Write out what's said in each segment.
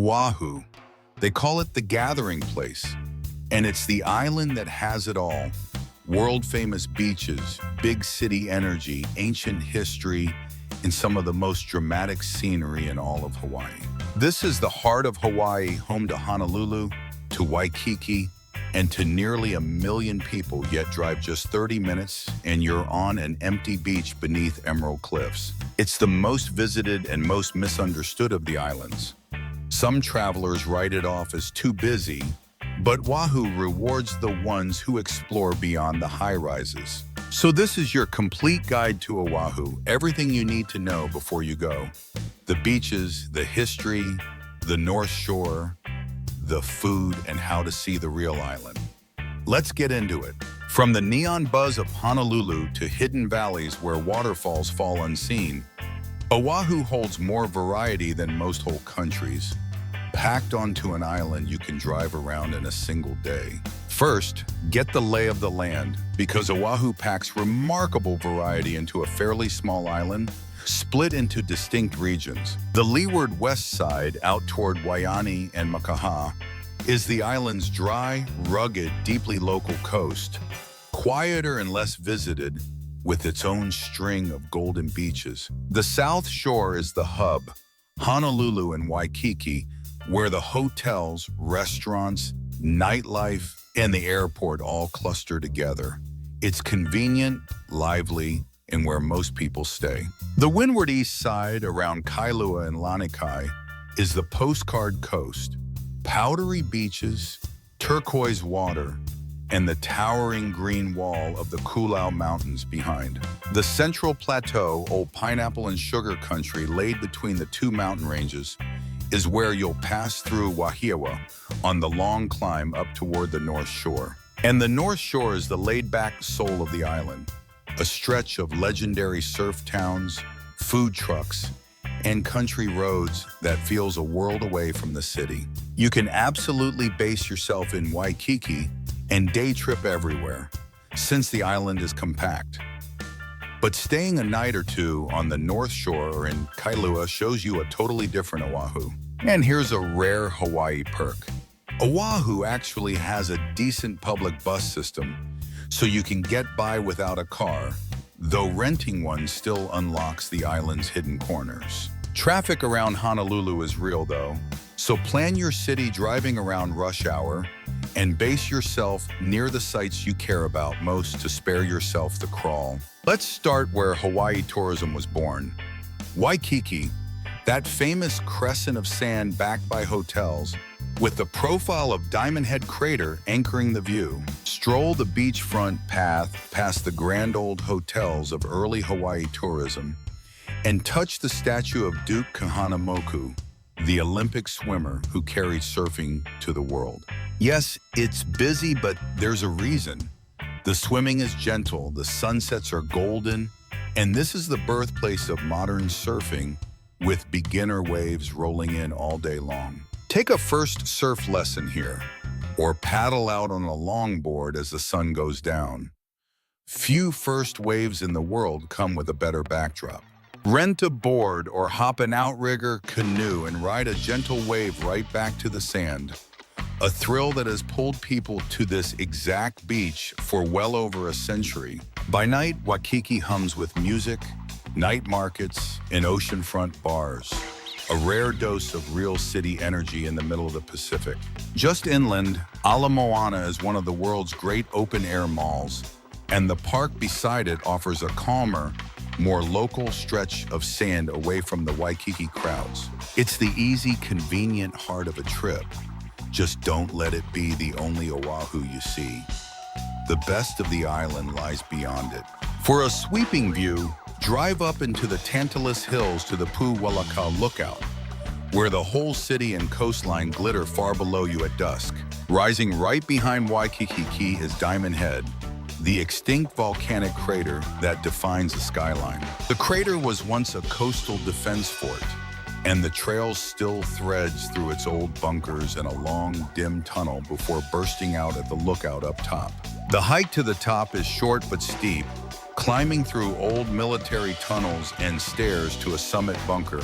Oahu. They call it the gathering place, and it's the island that has it all. World-famous beaches, big city energy, ancient history, and some of the most dramatic scenery in all of Hawaii. This is the heart of Hawaii, home to Honolulu, to Waikiki, and to nearly 1 million people, yet drive just 30 minutes and you're on an empty beach beneath emerald cliffs. It's the most visited and most misunderstood of the islands. Some travelers write it off as too busy, but Oahu rewards the ones who explore beyond the high-rises. So this is your complete guide to Oahu, everything you need to know before you go. The beaches, the history, the North Shore, the food, and how to see the real island. Let's get into it. From the neon buzz of Honolulu to hidden valleys where waterfalls fall unseen, Oahu holds more variety than most whole countries. Packed onto an island you can drive around in a single day. First, get the lay of the land, because Oahu packs remarkable variety into a fairly small island, split into distinct regions. The leeward west side, out toward Waianae and Makaha, is the island's dry, rugged, deeply local coast, quieter and less visited, with its own string of golden beaches. The South Shore is the hub, Honolulu and Waikiki, where the hotels, restaurants, nightlife, and the airport all cluster together. It's convenient, lively, and where most people stay. The windward east side, around Kailua and Lanikai, is the postcard coast. Powdery beaches, turquoise water, and the towering green wall of the Koolau Mountains behind. The Central Plateau, old pineapple and sugar country laid between the two mountain ranges, is where you'll pass through Wahiawa on the long climb up toward the North Shore. And the North Shore is the laid-back soul of the island, a stretch of legendary surf towns, food trucks, and country roads that feels a world away from the city. You can absolutely base yourself in Waikiki and day trip everywhere, since the island is compact. But staying a night or two on the North Shore or in Kailua shows you a totally different Oahu. And here's a rare Hawaii perk. Oahu actually has a decent public bus system, so you can get by without a car, though renting one still unlocks the island's hidden corners. Traffic around Honolulu is real though, so plan your city driving around rush hour and base yourself near the sites you care about most to spare yourself the crawl. Let's start where Hawaii tourism was born. Waikiki, that famous crescent of sand backed by hotels, with the profile of Diamond Head crater anchoring the view. Stroll the beachfront path past the grand old hotels of early Hawaii tourism and touch the statue of Duke Kahana, the Olympic swimmer who carried surfing to the world. Yes, it's busy, but there's a reason. The swimming is gentle, the sunsets are golden, and this is the birthplace of modern surfing, with beginner waves rolling in all day long. Take a first surf lesson here, or paddle out on a longboard as the sun goes down. Few first waves in the world come with a better backdrop. Rent a board or hop an outrigger canoe and ride a gentle wave right back to the sand. A thrill that has pulled people to this exact beach for well over a century. By night, Waikiki hums with music, night markets, and oceanfront bars. A rare dose of real city energy in the middle of the Pacific. Just inland, Ala Moana is one of the world's great open-air malls, and the park beside it offers a calmer, more local stretch of sand away from the Waikiki crowds. It's the easy, convenient heart of a trip. Just don't let it be the only Oahu you see. The best of the island lies beyond it. For a sweeping view, drive up into the Tantalus Hills to the Pu'ualakau Lookout, where the whole city and coastline glitter far below you at dusk. Rising right behind Waikiki Key is Diamond Head, the extinct volcanic crater that defines the skyline. The crater was once a coastal defense fort, and the trail still threads through its old bunkers and a long, dim tunnel before bursting out at the lookout up top. The hike to the top is short but steep, climbing through old military tunnels and stairs to a summit bunker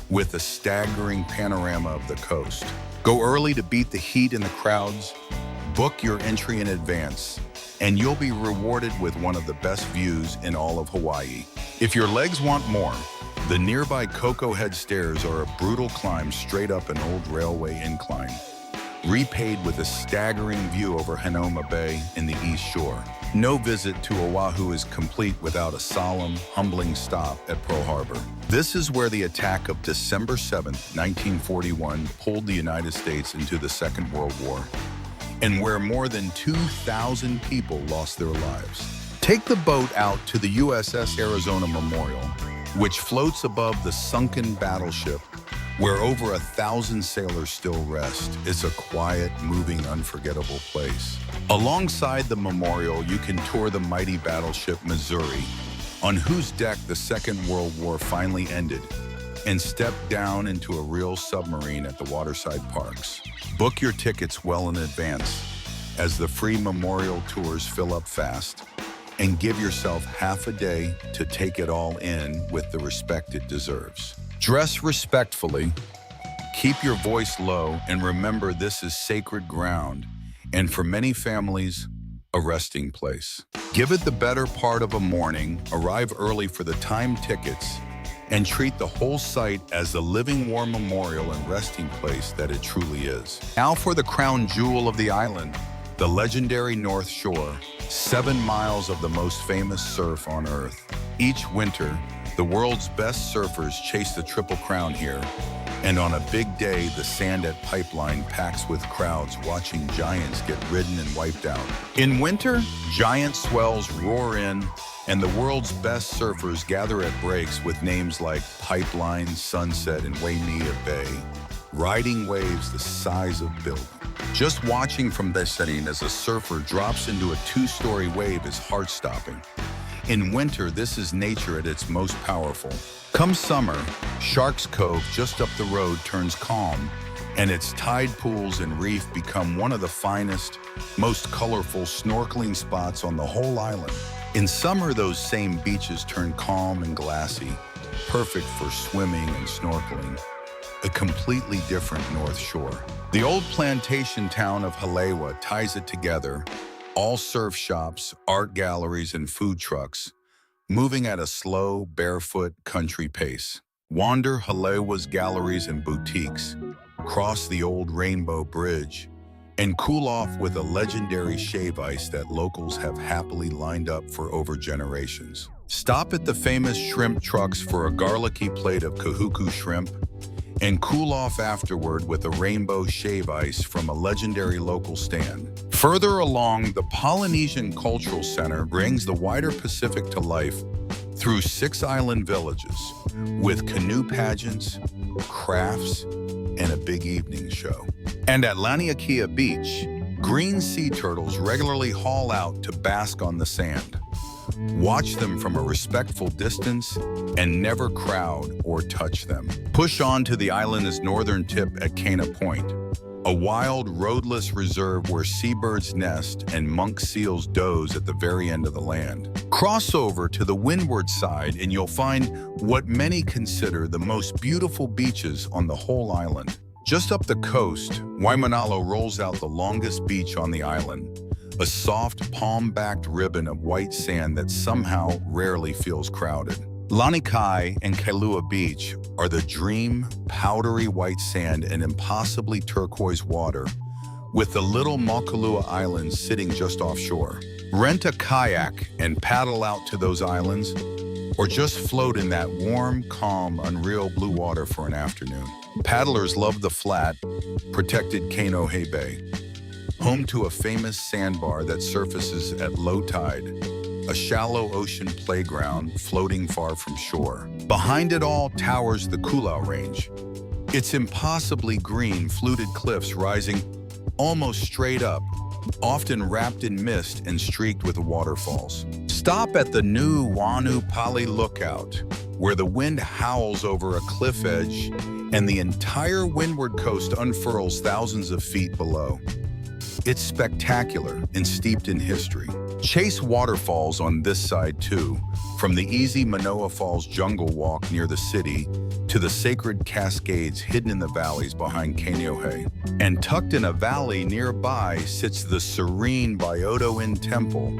with a staggering panorama of the coast. Go early to beat the heat and the crowds, book your entry in advance, and you'll be rewarded with one of the best views in all of Hawaii. If your legs want more, the nearby Coco Head stairs are a brutal climb straight up an old railway incline, repaid with a staggering view over Hanauma Bay in the East Shore. No visit to Oahu is complete without a solemn, humbling stop at Pearl Harbor. This is where the attack of December 7, 1941 pulled the United States into the Second World War, and where more than 2,000 people lost their lives. Take the boat out to the USS Arizona Memorial, which floats above the sunken battleship, where over 1,000 sailors still rest. It's a quiet, moving, unforgettable place. Alongside the memorial, you can tour the mighty battleship Missouri, on whose deck the Second World War finally ended, and step down into a real submarine at the waterside parks. Book your tickets well in advance, as the free memorial tours fill up fast, and give yourself half a day to take it all in with the respect it deserves. Dress respectfully, keep your voice low, and remember this is sacred ground, and for many families, a resting place. Give it the better part of a morning, arrive early for the timed tickets, and treat the whole site as the living war memorial and resting place that it truly is. Now for the crown jewel of the island, the legendary North Shore, 7 miles of the most famous surf on Earth. Each winter, the world's best surfers chase the Triple Crown here, and on a big day, the sand at Pipeline packs with crowds watching giants get ridden and wiped out. In winter, giant swells roar in, and the world's best surfers gather at breaks with names like Pipeline, Sunset, and Waimea Bay, riding waves the size of buildings. Just watching from this setting as a surfer drops into a 2-story wave is heart-stopping. In winter, this is nature at its most powerful. Come summer, Sharks Cove just up the road turns calm, and its tide pools and reef become one of the finest, most colorful snorkeling spots on the whole island. In summer, those same beaches turn calm and glassy, perfect for swimming and snorkeling. A completely different North Shore. The old plantation town of Halewa ties it together, all surf shops, art galleries, and food trucks, moving at a slow, barefoot country pace. Wander Halewa's galleries and boutiques, cross the old Rainbow Bridge, and cool off with a legendary shave ice that locals have happily lined up for over generations. Stop at the famous shrimp trucks for a garlicky plate of kahuku shrimp, and cool off afterward with a rainbow shave ice from a legendary local stand. Further along, the Polynesian Cultural Center brings the wider Pacific to life through 6 island villages with canoe pageants, crafts, and a big evening show. And at Laniakea Beach, green sea turtles regularly haul out to bask on the sand. Watch them from a respectful distance and never crowd or touch them. Push on to the island's northern tip at Kahana Point, a wild, roadless reserve where seabirds nest and monk seals doze at the very end of the land. Cross over to the windward side and you'll find what many consider the most beautiful beaches on the whole island. Just up the coast, Waimanalo rolls out the longest beach on the island, a soft, palm-backed ribbon of white sand that somehow rarely feels crowded. Lanikai and Kailua Beach are the dream, powdery white sand and impossibly turquoise water, with the little Mokulua Islands sitting just offshore. Rent a kayak and paddle out to those islands, or just float in that warm, calm, unreal blue water for an afternoon. Paddlers love the flat, protected Kainohe Bay, home to a famous sandbar that surfaces at low tide, a shallow ocean playground floating far from shore. Behind it all towers the Kulau Range, its impossibly green, fluted cliffs rising almost straight up, often wrapped in mist and streaked with waterfalls. Stop at the new Wanu Pali Lookout, where the wind howls over a cliff edge and the entire Windward Coast unfurls thousands of feet below. It's spectacular and steeped in history. Chase waterfalls on this side too, From the easy Manoa Falls jungle walk near the city to the sacred cascades hidden in the valleys behind Kaneohe. And tucked in a valley nearby sits the serene Byodo-in Temple,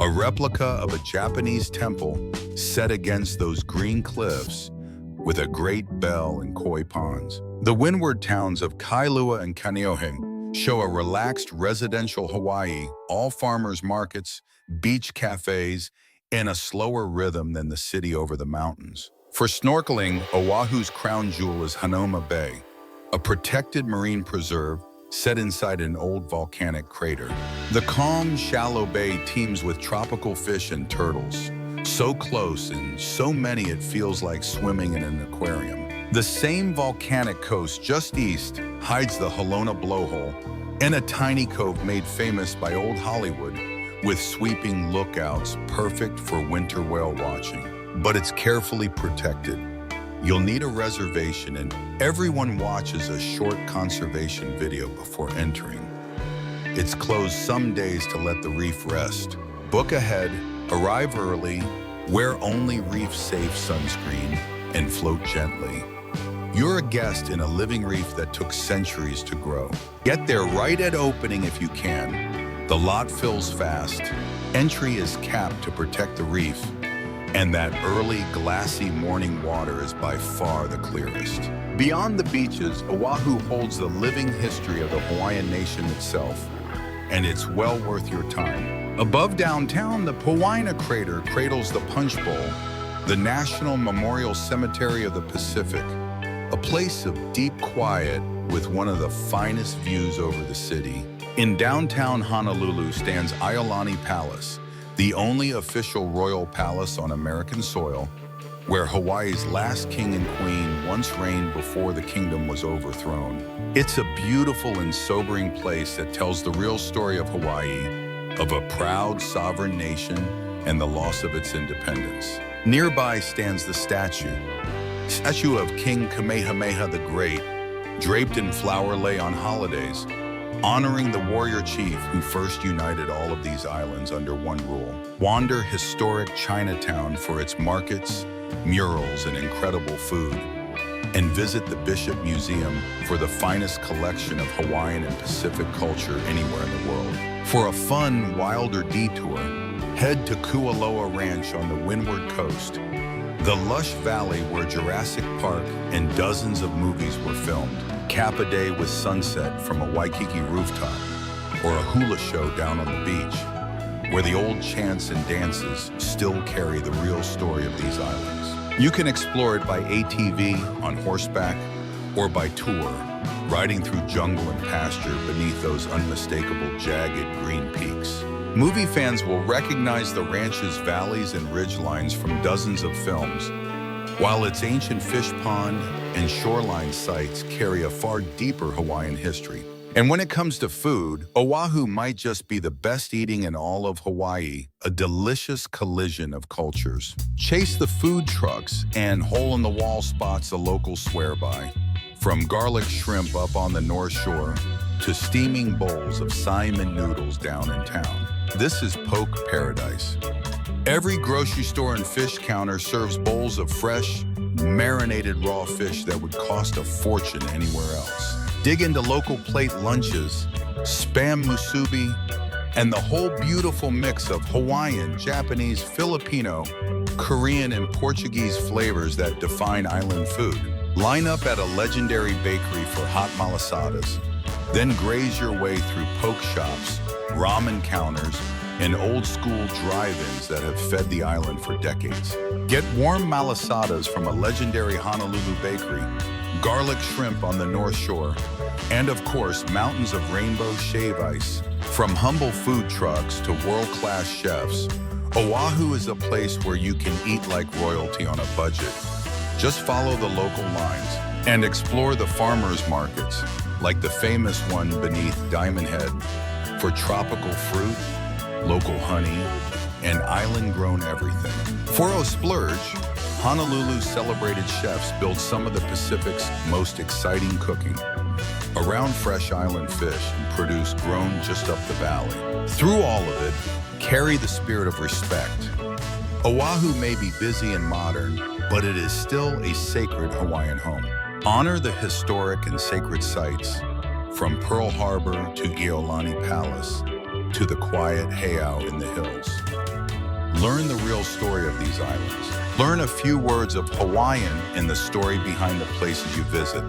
a replica of a Japanese temple set against those green cliffs with a great bell and koi ponds. The windward towns of Kailua and Kaneohe show a relaxed residential Hawaii, all farmers markets, beach cafes, in a slower rhythm than the city over the mountains. For snorkeling, Oahu's crown jewel is Hanauma Bay, a protected marine preserve set inside an old volcanic crater. The calm, shallow bay teems with tropical fish and turtles, so close and so many it feels like swimming in an aquarium. The same volcanic coast just east hides the Halona blowhole and a tiny cove made famous by old Hollywood with sweeping lookouts perfect for winter whale watching. But it's carefully protected. You'll need a reservation and everyone watches a short conservation video before entering. It's closed some days to let the reef rest. Book ahead, arrive early, wear only reef-safe sunscreen, and float gently. You're a guest in a living reef that took centuries to grow. Get there right at opening if you can. The lot fills fast. Entry is capped to protect the reef, and that early, glassy morning water is by far the clearest. Beyond the beaches, Oahu holds the living history of the Hawaiian nation itself, and it's well worth your time. Above downtown, the Pawaina Crater cradles the Punch Bowl, the National Memorial Cemetery of the Pacific, a place of deep quiet with one of the finest views over the city. In downtown Honolulu stands Iolani Palace, the only official royal palace on American soil, where Hawaii's last king and queen once reigned before the kingdom was overthrown. It's a beautiful and sobering place that tells the real story of Hawaii, of a proud sovereign nation and the loss of its independence. Nearby stands the statue of King Kamehameha the Great, draped in flower lei on holidays, honoring the warrior chief who first united all of these islands under one rule. Wander historic Chinatown for its markets, murals, and incredible food, and visit the Bishop Museum for the finest collection of Hawaiian and Pacific culture anywhere in the world. For a fun, wilder detour, head to Kualoa Ranch on the Windward Coast, the lush valley where Jurassic Park and dozens of movies were filmed. Cap a day with sunset from a Waikiki rooftop, or a hula show down on the beach, where the old chants and dances still carry the real story of these islands. You can explore it by ATV, on horseback, or by tour, riding through jungle and pasture beneath those unmistakable jagged green peaks. Movie fans will recognize the ranch's valleys and ridgelines from dozens of films, while its ancient fish pond and shoreline sites carry a far deeper Hawaiian history. And when it comes to food, Oahu might just be the best eating in all of Hawaii, a delicious collision of cultures. Chase the food trucks and hole-in-the-wall spots the locals swear by, from garlic shrimp up on the North Shore to steaming bowls of Simon noodles down in town. This is poke paradise. Every grocery store and fish counter serves bowls of fresh, marinated raw fish that would cost a fortune anywhere else. Dig into local plate lunches, spam musubi, and the whole beautiful mix of Hawaiian, Japanese, Filipino, Korean, and Portuguese flavors that define island food. Line up at a legendary bakery for hot malasadas, then graze your way through poke shops, ramen counters, and old-school drive-ins that have fed the island for decades. Get warm malasadas from a legendary Honolulu bakery, garlic shrimp on the North Shore, and of course, mountains of rainbow shave ice. From humble food trucks to world-class chefs, Oahu is a place where you can eat like royalty on a budget. Just follow the local lines and explore the farmers markets, like the famous one beneath Diamond Head, for tropical fruit, local honey, and island-grown everything. For a splurge, Honolulu's celebrated chefs build some of the Pacific's most exciting cooking around fresh island fish and produce grown just up the valley. Through all of it, carry the spirit of respect. Oahu may be busy and modern, but it is still a sacred Hawaiian home. Honor the historic and sacred sites, from Pearl Harbor to Iolani Palace to the quiet heiau in the hills. Learn the real story of these islands. Learn a few words of Hawaiian and the story behind the places you visit.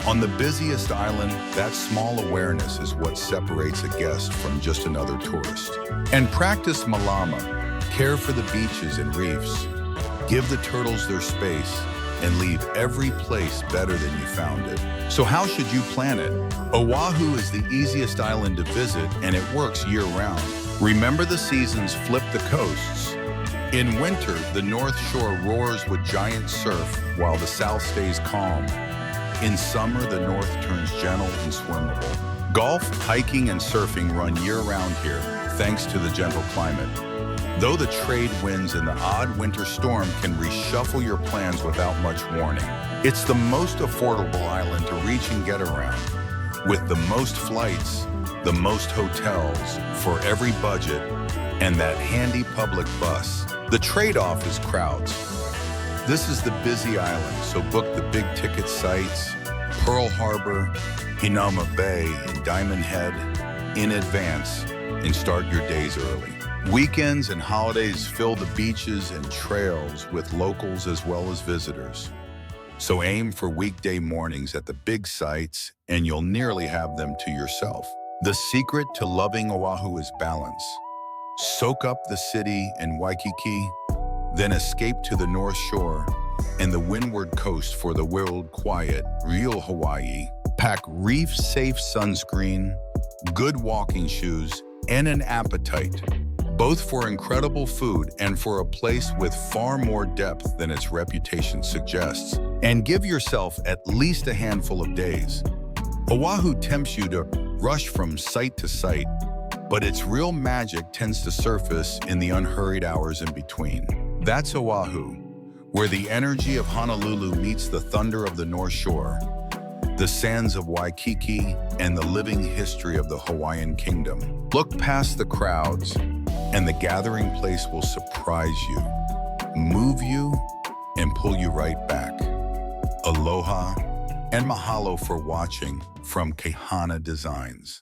On the busiest island, that small awareness is what separates a guest from just another tourist. And practice malama. Care for the beaches and reefs. Give the turtles their space and leave every place better than you found it. So how should you plan it? Oahu is the easiest island to visit and it works year-round. Remember the seasons flip the coasts. In winter, the North Shore roars with giant surf while the South stays calm. In summer, the North turns gentle and swimmable. Golf, hiking, and surfing run year-round here, thanks to the gentle climate. Though the trade winds and the odd winter storm can reshuffle your plans without much warning, it's the most affordable island to reach and get around. With the most flights, the most hotels for every budget, and that handy public bus. The trade-off is crowds. This is the busy island, so book the big-ticket sites, Pearl Harbor, Hanauma Bay, and Diamond Head in advance and start your days early. Weekends and holidays fill the beaches and trails with locals as well as visitors. So aim for weekday mornings at the big sites and you'll nearly have them to yourself. The secret to loving Oahu is balance. Soak up the city in Waikiki, then escape to the North Shore and the Windward Coast for the world quiet, real Hawaii. Pack reef-safe sunscreen, good walking shoes, and an appetite, both for incredible food and for a place with far more depth than its reputation suggests. And give yourself at least a handful of days. Oahu tempts you to rush from site to site, but its real magic tends to surface in the unhurried hours in between. That's Oahu, where the energy of Honolulu meets the thunder of the North Shore, the sands of Waikiki, and the living history of the Hawaiian kingdom. Look past the crowds, and the gathering place will surprise you, move you, and pull you right back. Aloha, and mahalo for watching from Kahana Designs.